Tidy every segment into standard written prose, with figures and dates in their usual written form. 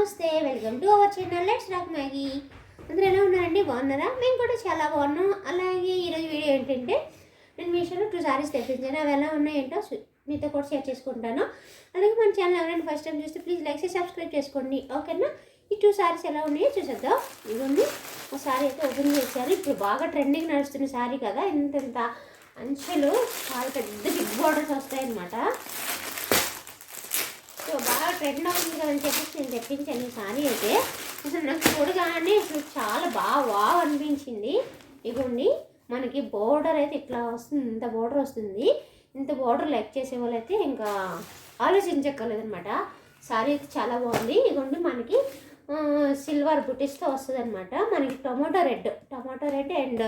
నమస్తే, welcome to our channel let's rock Maggi. అందరూ ఎలా ఉన్నారండి? బాగున్నారా? మేము కూడా చాలా బాగున్నాం. అలాగే ఈరోజు వీడియో ఏంటంటే నేను మీషోలో 2 సారీస్ తెప్పించాను. అవి ఎలా ఉన్నాయేంటో మీతో కూడా షేర్ చేసుకుంటాను. అలాగే మన ఛానల్ ఎవరైనా ఫస్ట్ టైం చూస్తే ప్లీజ్ లైక్ చేసి సబ్స్క్రైబ్ చేసుకోండి, ఓకేనా? ఈ 2 సారీస్ ఎలా ఉన్నాయో చూసేద్దాం. ఇవన్నీ ఒక సారీ అయితే ఓపెన్ చేశారు. ఇప్పుడు బాగా ట్రెండింగ్ నడుస్తున్న సారీ కదా, ఇంత అంచెలు చాలా పెద్ద బిగ్ బార్డర్స్ వస్తాయన్నమాట. సో బాగా ట్రెండ్ అవుతుంది కదని చెప్పేసి నేను తెప్పించాను ఈ సారీ. అయితే అసలు నాకు చూడగానే అసలు చాలా బాగా అనిపించింది. ఇగోండి, మనకి బోర్డర్ అయితే ఇట్లా వస్తుంది, ఇంత బోర్డర్ వస్తుంది. ఇంత బోర్డర్ లెక్ చేసే వాళ్ళైతే ఇంకా ఆలోచించక్కర్లేదనమాట. సారీ అయితే చాలా బాగుంది. ఇగోండి, మనకి సిల్వర్ బుటీస్తో వస్తుంది అనమాట. మనకి టొమాటో రెడ్ అండ్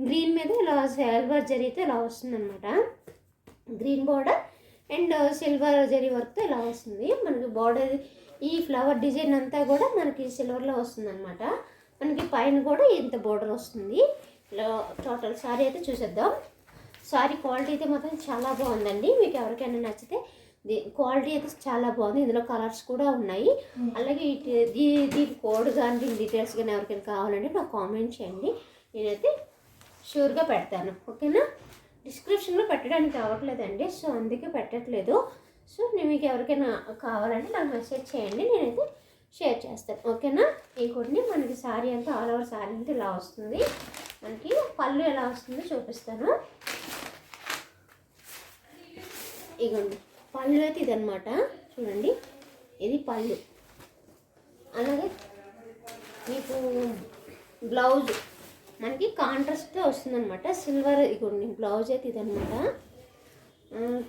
గ్రీన్ మీద ఇలా సిల్వర్ జరీతో ఇలా వస్తుంది అనమాట. Green border and silver zari వర్క్తో ఇలా వస్తుంది. మనకి బార్డర్ ఈ ఫ్లవర్ డిజైన్ అంతా కూడా మనకి సిల్వర్లో వస్తుంది అనమాట. మనకి పైన కూడా ఇంత బోర్డర్ వస్తుంది. ఇలా టోటల్ సారీ అయితే చూసేద్దాం. సారీ క్వాలిటీ అయితే మాత్రం చాలా బాగుందండి. మీకు ఎవరికైనా నచ్చితే క్వాలిటీ అయితే చాలా బాగుంది. ఇందులో కలర్స్ కూడా ఉన్నాయి. అలాగే దీని కోడ్ కానీ దీని డీటెయిల్స్ కానీ ఎవరికైనా కావాలంటే నాకు కామెంట్ చేయండి, నేనైతే షూర్గా పెడతాను, ఓకేనా? డిస్క్రిప్షన్లో పెట్టడానికి అవ్వట్లేదండి, సో అందుకే పెట్టట్లేదు. సో నేను మీకు ఎవరికైనా కావాలంటే నాకు మెసేజ్ చేయండి, నేనైతే షేర్ చేస్తాను, ఓకేనా? ఇంకోటి మనకి సారీ అంతా ఆల్ ఓవర్ సారీ అంతా ఇలా వస్తుంది. మనకి పళ్ళు ఎలా వస్తుందో చూపిస్తాను. ఇగోండి, పళ్ళు అయితే ఇదనమాట. చూడండి, ఇది పళ్ళు. అలాగే మీకు బ్లౌజ్ మనకి కాంట్రాస్ట్తో వస్తుంది అనమాట. సిల్వర్ ఇగోండి, బ్లౌజ్ అయితే ఇదనమాట.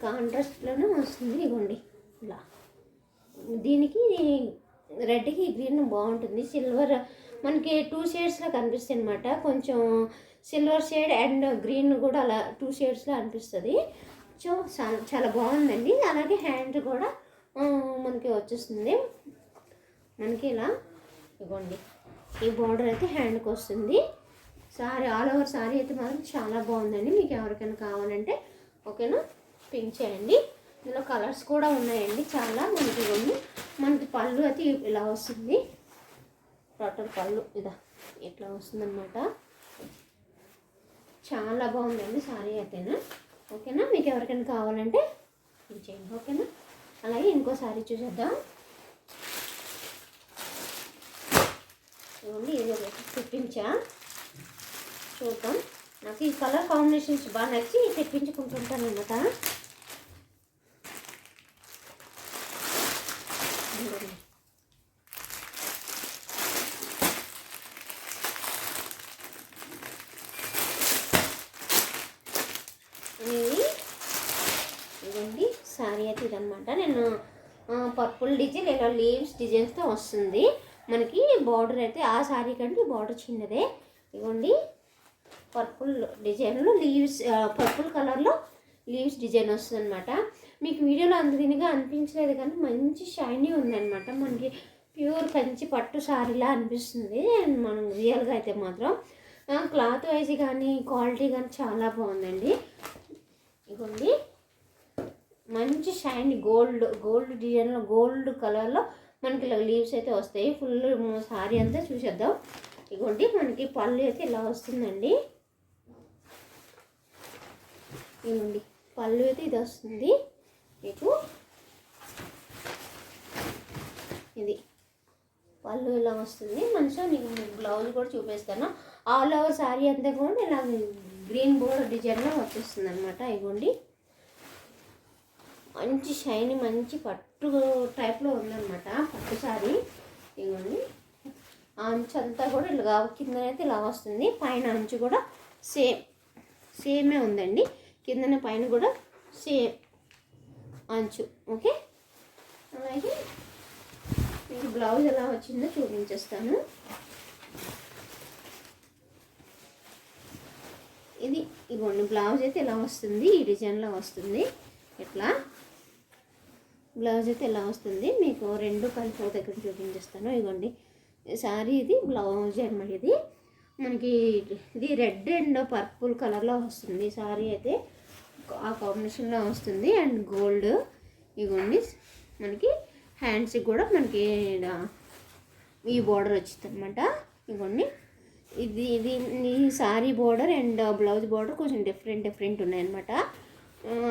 కాంట్రాస్ట్లోనే వస్తుంది. ఇగోండి ఇలా, దీనికి రెడ్కి గ్రీన్ బాగుంటుంది. సిల్వర్ మనకి 2 షేడ్స్లో కనిపిస్తుంది అనమాట. కొంచెం సిల్వర్ షేడ్ అండ్ గ్రీన్ కూడా అలా 2 షేడ్స్లో అనిపిస్తుంది. సో చాలా బాగుందండి. అలాగే హ్యాండ్ కూడా మనకి వచ్చేస్తుంది. మనకి ఇలా ఇగోండి, ఈ బార్డర్ అయితే హ్యాండ్కి వస్తుంది. సారీ ఆల్ ఓవర్ సారీ అయితే మాత్రం చాలా బాగుందండి. మీకు ఎవరికైనా కావాలంటే ఓకేనా, పింక్ చేయండి. ఇందులో కలర్స్ కూడా ఉన్నాయండి చాలా. మనకి పళ్ళు అయితే ఇలా వస్తుంది. టోటల్ పళ్ళు ఇట్లా వస్తుందన్నమాట. చాలా బాగుందండి సారీ అయితేనా, ఓకేనా? మీకు ఎవరికైనా కావాలంటే పింక్ చేయండి, ఓకేనా? అలాగే ఇంకో సారీ చూసేద్దాం. ఇవన్నీ ఇది తెప్పించా, చూద్దాం. నాకు ఈ కలర్ కాంబినేషన్స్ బాగా నచ్చి తెప్పించుకుంటుంటాను అన్నమాట. ఇదండి సారీ అయితే ఇదనమాట. నేను పర్పుల్ డిజైన్ ఇలా లీవ్స్ డిజైన్స్తో వస్తుంది. మనకి బార్డర్ అయితే ఆ సారీ కంటే బార్డర్ చిన్నదే. ఇవ్వండి, పర్పుల్ డిజైన్లో లీవ్స్, పర్పుల్ కలర్లో లీవ్స్ డిజైన్ వస్తుంది అనమాట. మీకు వీడియోలో అంత దీనిగా అనిపించలేదు కానీ మంచి షైనీ ఉందన్నమాట. మనకి ప్యూర్ కంచి పట్టు సారీలా అనిపిస్తుంది. మనం రియల్గా అయితే మాత్రం క్లాత్ వైజ్ కానీ క్వాలిటీ కానీ చాలా బాగుందండి. ఇదిగోండి, మంచి షైనీ గోల్డ్ డిజైన్లో గోల్డ్ కలర్లో మనకి ఇలా లీవ్స్ అయితే వస్తాయి. ఫుల్ సారీ అంతా చూసేద్దాం. ఇదిగోండి, మనకి పళ్ళు అయితే ఇలా వస్తుందండి. ఇదిగోండి, పళ్ళు అయితే ఇది వస్తుంది మీకు. ఇది పళ్ళు ఇలా వస్తుంది. మంచిగా మీకు బ్లౌజ్ కూడా చూపిస్తాను. ఆల్ ఓవర్ సారీ అంతా కూడా ఇలా గ్రీన్ బోర్డర్ డిజైన్లో వచ్చేస్తుంది అనమాట. ఇదిగోండి, మంచి షైనీ మంచి పట్టు టైప్లో ఉందన్నమాట పట్టు సారీ. ఇదిగోండి, అంచు అంతా కూడా ఇలా కిందనైతే ఇలా వస్తుంది. పైన అంచు కూడా సేమే ఉందండి. కిందన పైన కూడా సేమ్ అంచు, ఓకే? అలాగే మీకు బ్లౌజ్ ఎలా వచ్చిందో చూపించేస్తాను. ఇదిగోండి, బ్లౌజ్ అయితే ఇలా వస్తుంది. ఈ డిజైన్లో వస్తుంది. ఇట్లా బ్లౌజ్ అయితే ఇలా వస్తుంది. మీకు 2 కలిపి దగ్గర చూపించేస్తాను. ఇదిగోండి, సారీ ఇది బ్లౌజ్ అనమాట. ఇది మనకి ఇది రెడ్ అండ్ పర్పుల్ కలర్లో వస్తుంది సారీ అయితే. ఆ కాంబినేషన్లో వస్తుంది. And gold. ఇగోండి, మనకి హ్యాండ్స్కి కూడా మనకి ఈ బోర్డర్ వచ్చింది అనమాట. ఇవ్వండి, ఇది ఈ sorry border and blouse border కొంచెం డిఫరెంట్ ఉన్నాయన్నమాట.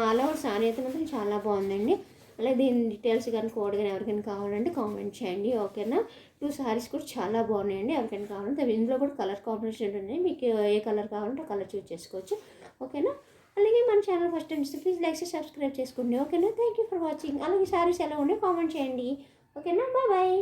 ఆల్ ఓవర్ సారీ అయితే మాత్రం చాలా బాగుందండి. అలాగే దీని డీటెయిల్స్ కానీ కోడ్ కానీ ఎవరికైనా కావాలంటే కామెంట్ చేయండి, ఓకేనా. 2 సారీస్ కూడా చాలా బాగున్నాయండి. ఎవరికైనా కావాలంటే ఇందులో కూడా కలర్ కాంబినేషన్ ఉన్నాయి, మీకు ఏ కలర్ కావాలంటే ఆ కలర్ చూస్ చేసుకోవచ్చు, ఓకేనా. అలాగే మన ఛానల్ ఫస్ట్ టైం చూస్తే ప్లీజ్ లైక్ సబ్స్క్రైబ్ చేసుకోండి, ఓకేనా. Thank you for watching. అలాగే సారీస్ ఎలా ఉన్నాయో కామెంట్ చేయండి, ఓకేనా. బాయ్.